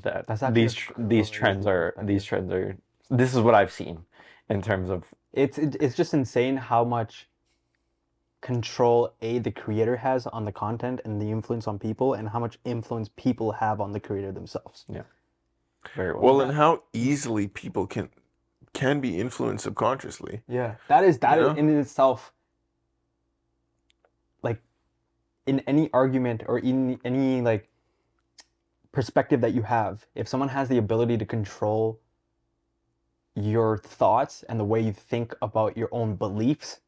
that That's actually these trends are this is what I've seen in terms of it's just insane how much control the creator has on the content and the influence on people, and how much influence people have on the creator themselves. yeah, very well. Well, and how easily people can be influenced subconsciously. Yeah, that is in itself, like, in any argument or in any like perspective that you have, if someone has the ability to control your thoughts and the way you think about your own beliefs,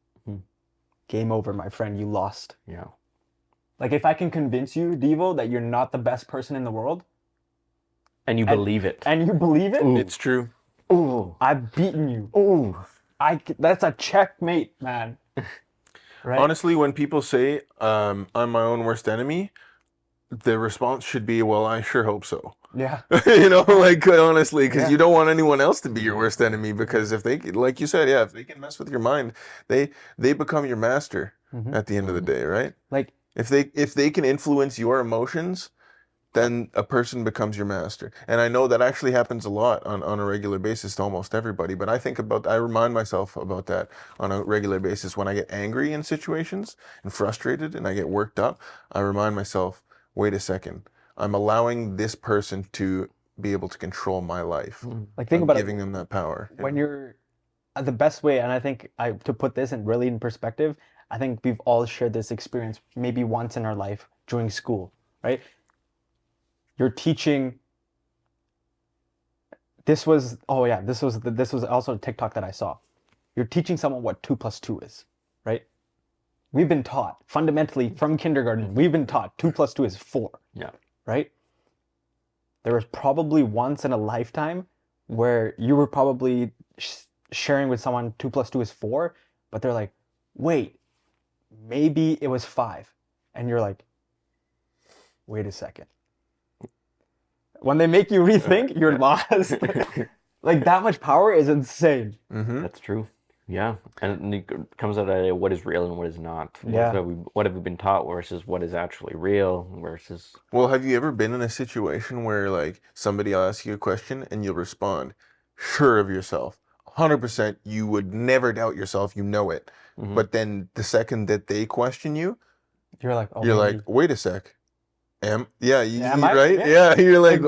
game over, my friend. You lost. Yeah. Like, if I can convince you, Devo, that you're not the best person in the world, and you believe it, and you believe it, It's true. ooh, I've beaten you. ooh, That's a checkmate, man. Right? Honestly, when people say, I'm my own worst enemy, the response should be, well, I sure hope so. Yeah. Like, honestly, because Yeah. you don't want anyone else to be your worst enemy, because if they, like you said, yeah, if they can mess with your mind, they become your master at the end of the day, right? Like, if they can influence your emotions, then a person becomes your master. And I know that actually happens a lot on a regular basis to almost everybody, but I remind myself about that on a regular basis. When I get angry in situations and frustrated and I get worked up, I remind myself, wait a second, I'm allowing this person to be able to control my life. like think I'm about giving it. them that power. When you're the best way, and I think to put this in perspective, I think we've all shared this experience maybe once in our life during school, right? You're teaching. This was also a TikTok that I saw. You're teaching someone what 2 + 2 is, right? We've been taught fundamentally from kindergarten. We've been taught 2 + 2 is 4. yeah, Right? There was probably once in a lifetime where you were probably sharing with someone 2 + 2 is 4, but they're like, wait, maybe it was 5. And you're like, wait a second. When they make you rethink, you're lost. Like, that much power is insane. that's true. Yeah, and it comes out of what is real and what is not. Yeah. What have we been taught versus what is actually real versus. Well, have you ever been in a situation where, like, somebody will ask you a question and you'll respond sure of yourself, 100%, you would never doubt yourself, you know it. But then the second that they question you, You're like, oh, you're maybe. like, wait a sec. Am I? I? Right? Yeah. You're like,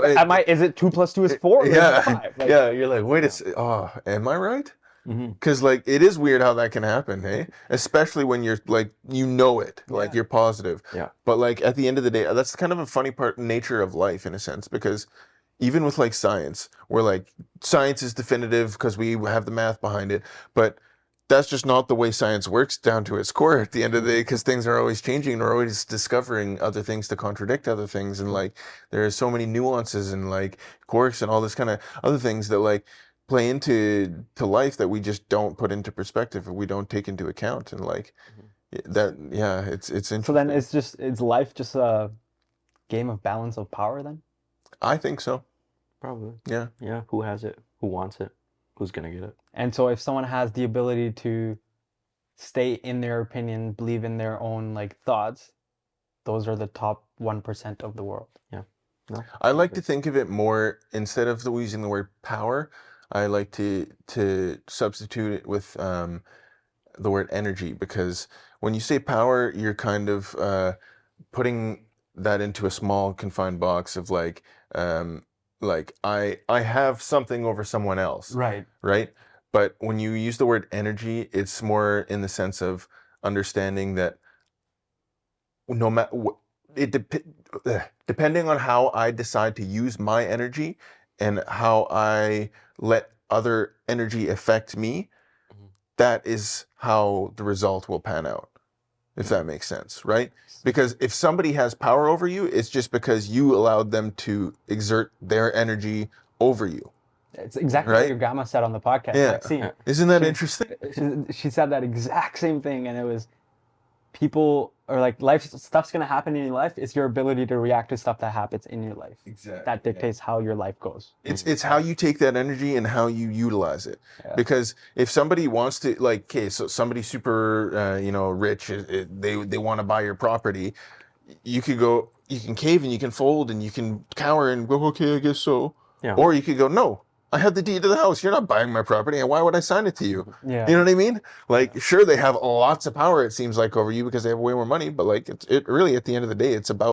Is it 2 + 2 is 4? Or is it 5? Like, yeah, you're like, wait a sec. Oh, am I right? Because, like, it is weird how that can happen, hey? Especially when you're, like, you know it, like, you're positive. Yeah. But, like, at the end of the day, that's kind of a funny nature of life, in a sense, because even with, like, science, where, like, science is definitive because we have the math behind it, but that's just not the way science works down to its core at the end of the day, because things are always changing and we're always discovering other things to contradict other things. And, like, there are so many nuances and, like, quirks and all this kind of other things that, like, play into life that we just don't put into perspective or we don't take into account. And, like, that, yeah, it's interesting. So then is life just a game of balance of power then? I think so. Probably. Yeah. Yeah. Who has it? Who wants it? Who's gonna get it? And so if someone has the ability to stay in their opinion, believe in their own, like, thoughts, those are the top 1% of the world. Yeah. No. I like to think of it more, instead of using the word power, I like to substitute it with the word energy, because when you say power, you're kind of putting that into a small confined box of, like I have something over someone else. Right. Right? But when you use the word energy, it's more in the sense of understanding that no matter depending on how I decide to use my energy and how I let other energy affect me, that is how the result will pan out, if that makes sense, right? Because if somebody has power over you, it's just because you allowed them to exert their energy over you. It's exactly Right? what your grandma said on the podcast. Yeah. Maxine. Isn't that interesting? She said that exact same thing, and it was people, or like, life stuff's gonna happen in your life. It's your ability to react to stuff that happens in your life. Exactly. That dictates how your life goes. It's how you take that energy and how you utilize it. Yeah. Because if somebody wants to, like, okay, so somebody super, rich, they want to buy your property, you could go, you can cave and you can fold and you can cower and go, okay, I guess so. Yeah. Or you could go, no, I have the deed to the house. You're not buying my property, and why would I sign it to you? Yeah. You know what I mean? Like, sure, they have lots of power, it seems like, over you because they have way more money, but like, it really, at the end of the day, it's about